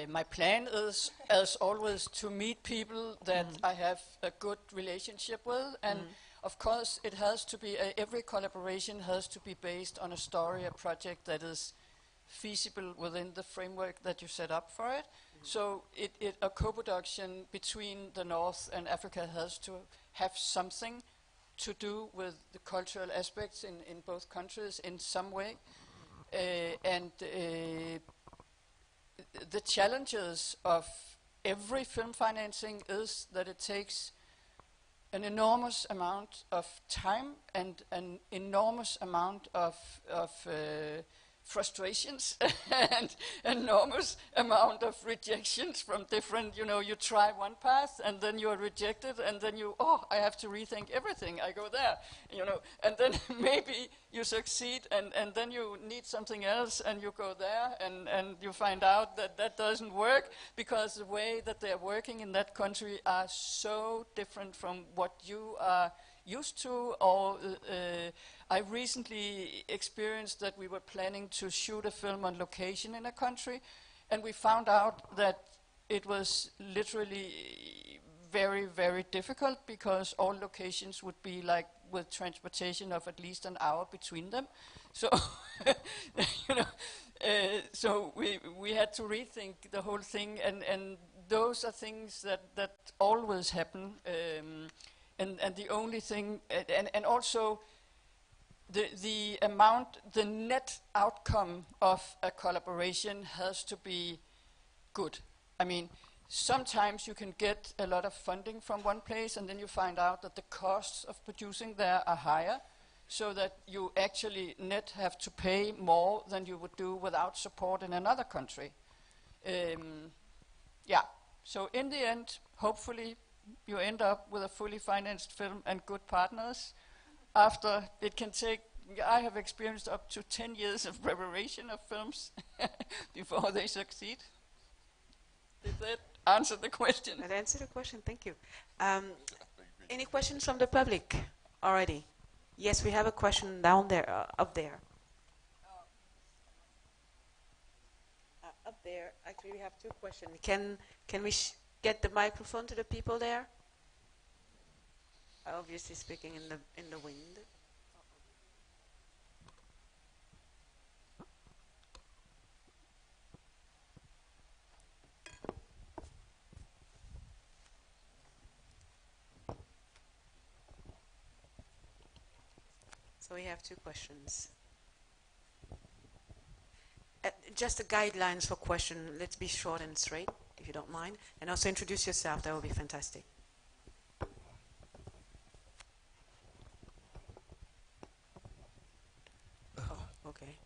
My plan is, as always, to meet people that I have a good relationship with, and of course it has to be, every collaboration has to be based on a story, a project that is feasible within the framework that you set up for it. So a co-production between the North and Africa has to have something to do with the cultural aspects in both countries in some way. The challenges of every film financing is that it takes an enormous amount of time and an enormous amount of frustrations and enormous amount of rejections from different, you try one path and then you are rejected, and then I have to rethink everything. I go there, and then maybe you succeed, and then you need something else, and you go there, and you find out that doesn't work, because the way that they're working in that country are so different from what you are used to. Or I recently experienced that we were planning to shoot a film on location in a country, and we found out that it was literally very, very difficult, because all locations would be like with transportation of at least an hour between them. So, so we had to rethink the whole thing, and those are things that always happen. And the only thing, and also the net outcome of a collaboration has to be good. I mean, sometimes you can get a lot of funding from one place, and then you find out that the costs of producing there are higher, so that you actually net have to pay more than you would do without support in another country. So in the end, hopefully, you end up with a fully financed film and good partners. After it can take, I have experienced up to 10 years of preparation of films before they succeed. Did that answer the question? That answered the question, thank you. Any questions from the public already? Yes, we have a question down there, up there. Up there, actually we have two questions. Can we get the microphone to the people there? Obviously speaking in the wind. So we have two questions. Just the guidelines for question. Let's be short and straight, if you don't mind. And also introduce yourself. That would be fantastic. Okay.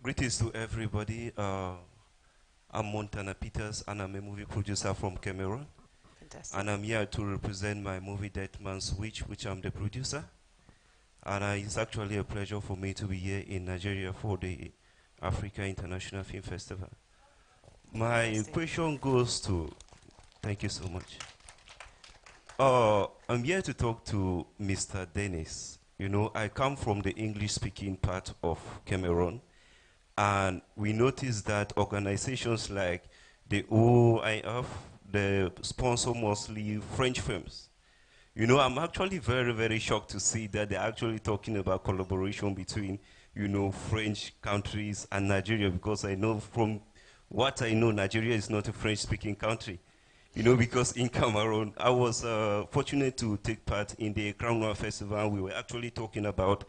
Greetings to everybody. I'm Montana Peters, and I'm a movie producer from Cameroon. Fantastic. And I'm here to represent my movie Dead Man's Witch, which I'm the producer. And it's actually a pleasure for me to be here in Nigeria for the Africa International Film Festival. My Fantastic. question goes to, thank you so much. I'm here to talk to Mr. Dennis. You know, I come from the English-speaking part of Cameroon, and we noticed that organizations like the OIF, they sponsor mostly French films. You know, I'm actually very, very shocked to see that they're actually talking about collaboration between, you know, French countries and Nigeria, because I know from what I know, Nigeria is not a French-speaking country. You know, because in Cameroon, I was fortunate to take part in the Crown Noir Festival. We were actually talking about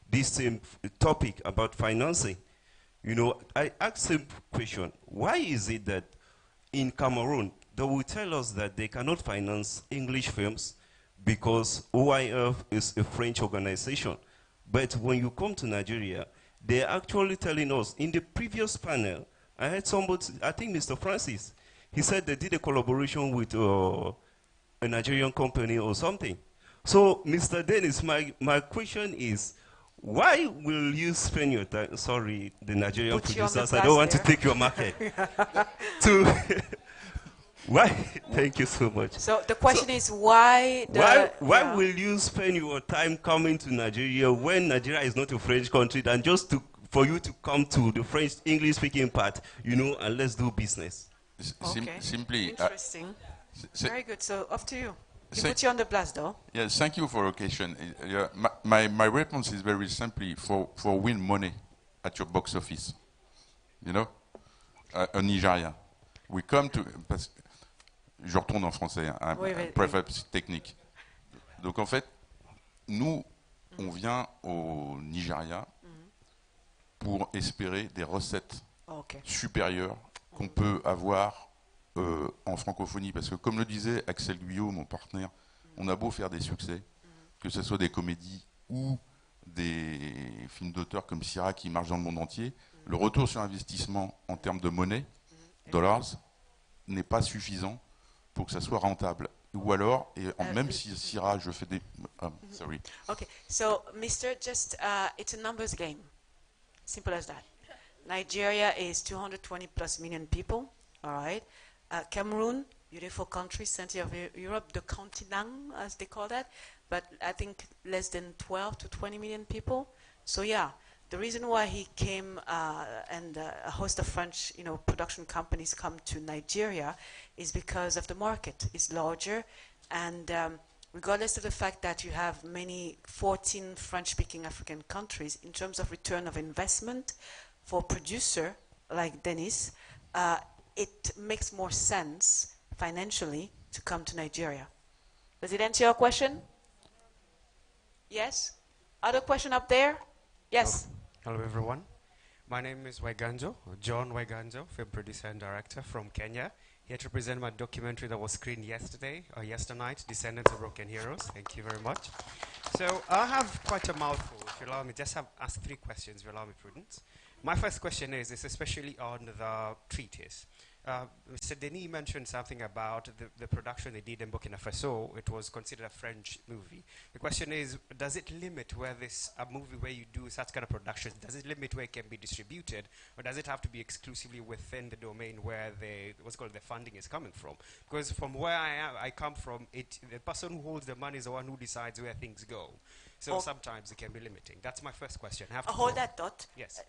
this same topic about financing. You know, I asked him question, why is it that in Cameroon, they will tell us that they cannot finance English films because OIF is a French organization. But when you come to Nigeria, they're actually telling us, in the previous panel, I heard somebody, I think Mr. Francis, he said they did a collaboration with a Nigerian company or something. So, Mr. Dennis, my question is, why will you spend your time, sorry, the Nigerian Put you on the producers, I don't want to blast take your market, to, why, thank you so much. So the question is why the... Why yeah. will you spend your time coming to Nigeria when Nigeria is not a French country than just for you to come to the French English-speaking part, you know, and let's do business? Okay. Simply, Interesting. Very good. So off to you. He put you on the blast, though. yes, thank you for your question. My response is very simply for win money at your box office. You know, a Nigeria. We come to... Je retourne en français, hein, Oui, préface technique. Donc en fait, nous, on vient au Nigeria pour espérer des recettes supérieures qu'on peut avoir en francophonie. Parce que comme le disait Axel Guyot, mon partenaire, on a beau faire des succès, que ce soit des comédies ou des films d'auteur comme Syrah qui marchent dans le monde entier, le retour sur investissement en termes de monnaie, dollars, n'est pas suffisant pour que ça soit rentable. Ou alors, même si Syrah, je fais des... sorry. Okay, so Mr. Just, it's a numbers game. Simple as that. Nigeria is 220 plus million people, all right? Cameroon, beautiful country, center of Europe, the continent, as they call that, but I think less than 12 to 20 million people. So yeah, the reason why he came and a host of French, you know, production companies come to Nigeria is because of the market. It's larger, and regardless of the fact that you have many 14 French-speaking African countries, in terms of return of investment for a producer like Dennis, it makes more sense financially to come to Nigeria. Does it answer your question? Yes? Other question up there? Yes. Hello everyone. My name is Waiganjo, John Waiganjo, film producer and director from Kenya. Here to present my documentary that was screened yesterday, or yesternight, Descendants of Broken Heroes. Thank you very much. So I have quite a mouthful, if you allow me. Just ask 3 questions, if you allow me, Prudence. My first question is especially on the treatise. Mr. Denis mentioned something about the production they did in Burkina Faso. It was considered a French movie. The question is, does it limit where a movie where you do such kind of productions, does it limit where it can be distributed, or does it have to be exclusively within the domain where the funding is coming from? Because from where I come from, the person who holds the money is the one who decides where things go. So sometimes it can be limiting. That's my first question. Hold that thought. Yes.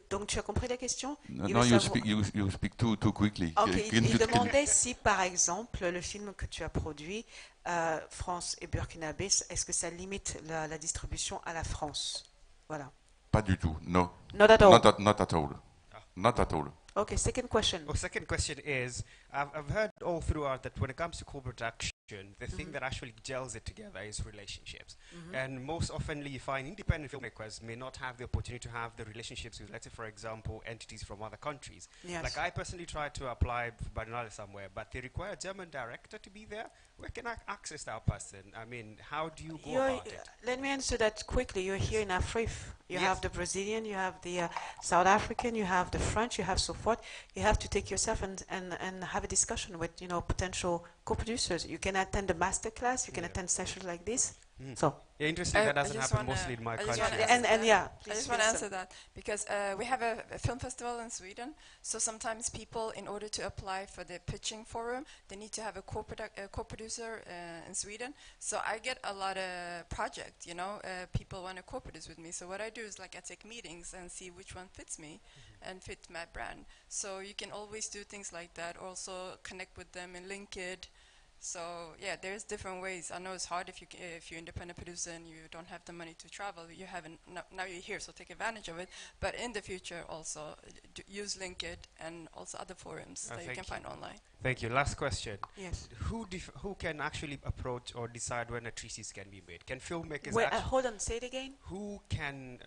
Donc tu as compris la question? No, you speak too quickly. Okay, il demandait si par exemple le film que tu as produit, France et Burkinabé, est-ce que ça limite la distribution à la France? Voilà. Pas du tout, no. Not at all. Not at all. Not at all. Okay, second question. Second question is, I've heard all throughout that when it comes to co-production, the thing that actually gels it together is relationships. And most often you find independent filmmakers may not have the opportunity to have the relationships with, let's say, for example, entities from other countries. Yes. Like I personally tried to apply for Biennale somewhere, but they require a German director to be there. Where can I access that person? I mean, how do you go about it? Let me answer that quickly. You're here in Afriff. You Yes. have the Brazilian, you have the South African, you have the French, you have so forth. You have to take yourself and have a discussion with, you know, potential co-producers. You can attend a master class, you can attend sessions like this. So Yeah, interesting. That doesn't happen mostly in my country. yeah, I just want to answer that because we have a film festival in Sweden. So sometimes people, in order to apply for the pitching forum, they need to have a co-producer in Sweden. So I get a lot of projects, you know, people want to co-produce with me. So what I do is like I take meetings and see which one fits me and fit my brand. So you can always do things like that. Also connect with them and link it. So yeah, there's different ways. I know it's hard if you're independent producer and you don't have the money to travel. You haven't now you're here, so take advantage of it. But in the future, also use Linkit and also other forums that you can find online. Thank you. Last question. Yes. Who can actually approach or decide when a treatise can be made? Can filmmakers Wait, hold on. Say it again. who can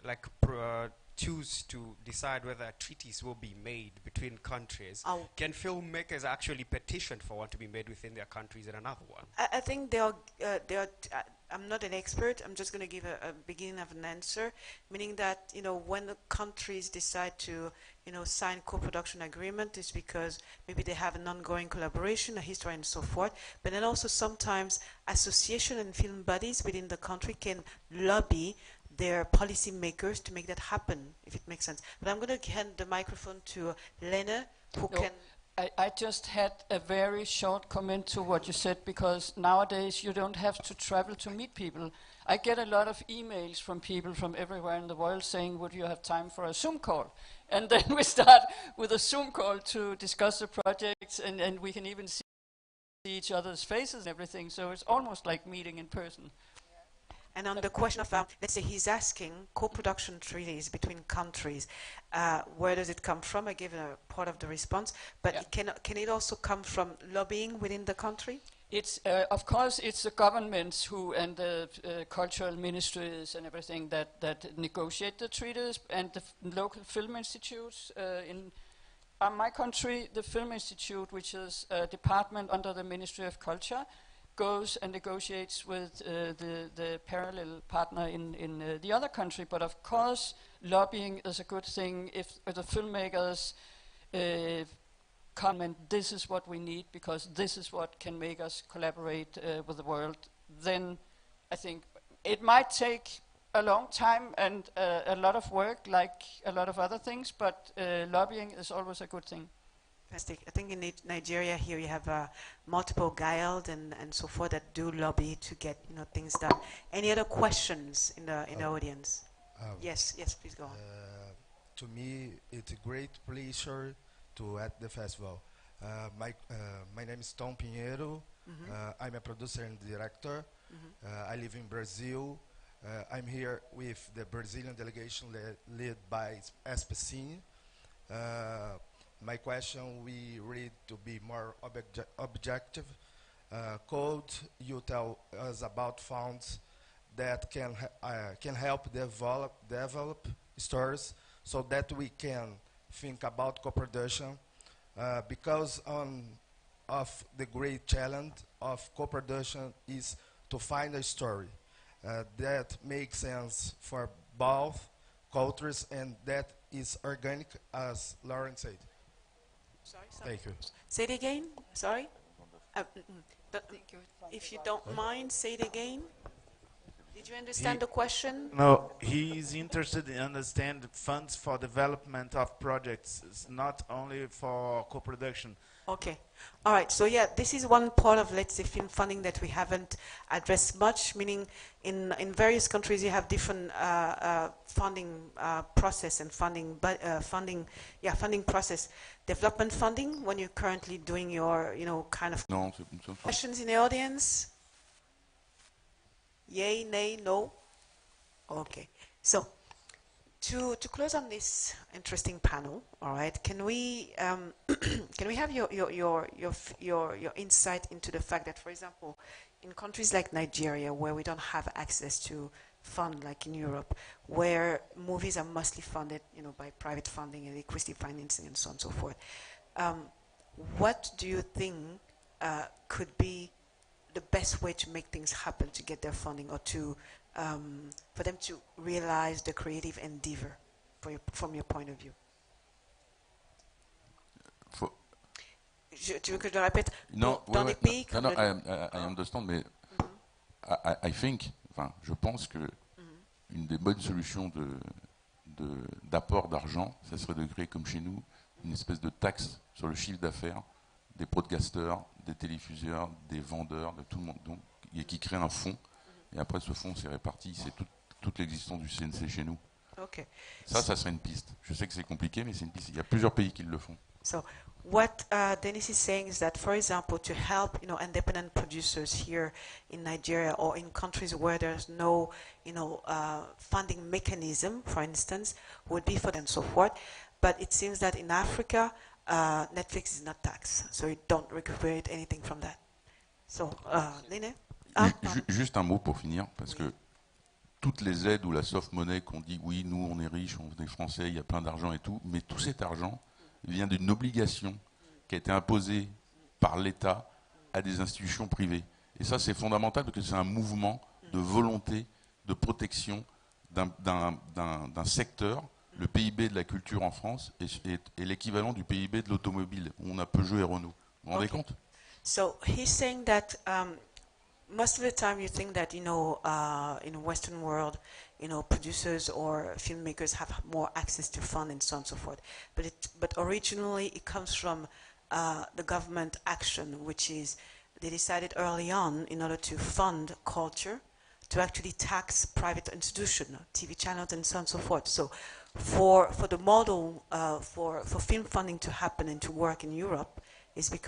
choose to decide whether a treaties will be made between countries? Oh. Can filmmakers actually petition for one to be made within their countries and another one? I think I'm not an expert. I'm just going to give a beginning of an answer, meaning that when the countries decide to sign co-production agreement, is because maybe they have an ongoing collaboration, a history, and so forth. But then also sometimes association and film bodies within the country can lobby their policy makers to make that happen, if it makes sense. But I'm going to hand the microphone to Lena, who can... I just had a very short comment to what you said, because nowadays you don't have to travel to meet people. I get a lot of emails from people from everywhere in the world saying, would you have time for a Zoom call? And then we start with a Zoom call to discuss the projects, and we can even see each other's faces and everything. So it's almost like meeting in person. And on the question of, let's say he's asking co-production treaties between countries, where does it come from? I gave a part of the response, but can it also come from lobbying within the country? It's of course it's the governments who and the cultural ministries and everything that negotiate the treaties, and the local film institutes. In my country, the Film Institute, which is a department under the Ministry of Culture, goes and negotiates with the parallel partner in the other country. But of course, lobbying is a good thing. If the filmmakers comment, this is what we need because this is what can make us collaborate with the world, then I think it might take a long time and a lot of work, like a lot of other things, but lobbying is always a good thing. Fantastic. I think in Nigeria here you have multiple guild and so forth that do lobby to get things done. Any other questions in the audience? Yes, please go on. To me, it's a great pleasure to at the festival. My name is Tom Pinheiro. I'm a producer and director. I live in Brazil. I'm here with the Brazilian delegation led by Espacini. My question, we read to be more objective. Could you tell us about funds that can help develop stories so that we can think about co-production? Because of the great challenge of co-production is to find a story that makes sense for both cultures and that is organic, as Lauren said. Sorry. Thank you. Say it again. Sorry. If you don't mind, say it again. Did you understand the question? No, he's interested in understand funds for development of projects. It's not only for co-production. Okay. All right. So yeah, this is one part of, let's say, film funding that we haven't addressed much, meaning in various countries you have different funding process and funding process. Development funding, when you're currently doing your, kind of... No, Questions in the audience? Yay, nay, no? Okay. So, to close on this interesting panel, all right, can we have your insight into the fact that, for example, in countries like Nigeria, where we don't have access to fund like in Europe, where movies are mostly funded, by private funding and equity financing and so on and so forth, what do you think could be the best way to make things happen to get their funding, or to for them to realize the creative endeavor from your point of view? Tu veux que je le répète? Non, dans les pays comme no, I understand, mais I think, je pense que une des bonnes solutions d'apport d'argent, ça serait de créer comme chez nous une espèce de taxe sur le chiffre d'affaires des broadcasters, des téléfuseurs, des vendeurs, de tout le monde, donc, et qui crée un fonds. Et après, ce fonds s'est réparti. C'est toute l'existence du CNC chez nous. Okay. Ça serait une piste. Je sais que c'est compliqué, mais c'est une piste. Il y a plusieurs pays qui le font. So what Dennis is saying is that, for example, to help independent producers here in Nigeria or in countries where there's no funding mechanism, for instance, would be for them and so forth. But it seems that in Africa, Netflix is not taxed, so you don't recuperate anything from that. So, Lene? Juste un mot pour finir, parce que toutes les aides ou la soft money qu'on dit oui, nous on est riches, on est français, il y a plein d'argent et tout, mais tout cet argent vient d'une obligation qui a été imposée par l'État à des institutions privées. Et ça c'est fondamental parce que c'est un mouvement de volonté de protection d'un secteur. Le PIB de la culture en France est l'équivalent du PIB de l'automobile. On a Peugeot et Renault. Vous vous rendez compte? So he's saying that most of the time you think that, in the Western world, producers or filmmakers have more access to fund and so on and so forth. But originally it comes from the government action, which is they decided early on, in order to fund culture, to actually tax private institutions, TV channels and so on and so forth. So for the model for film funding to happen and to work in Europe is because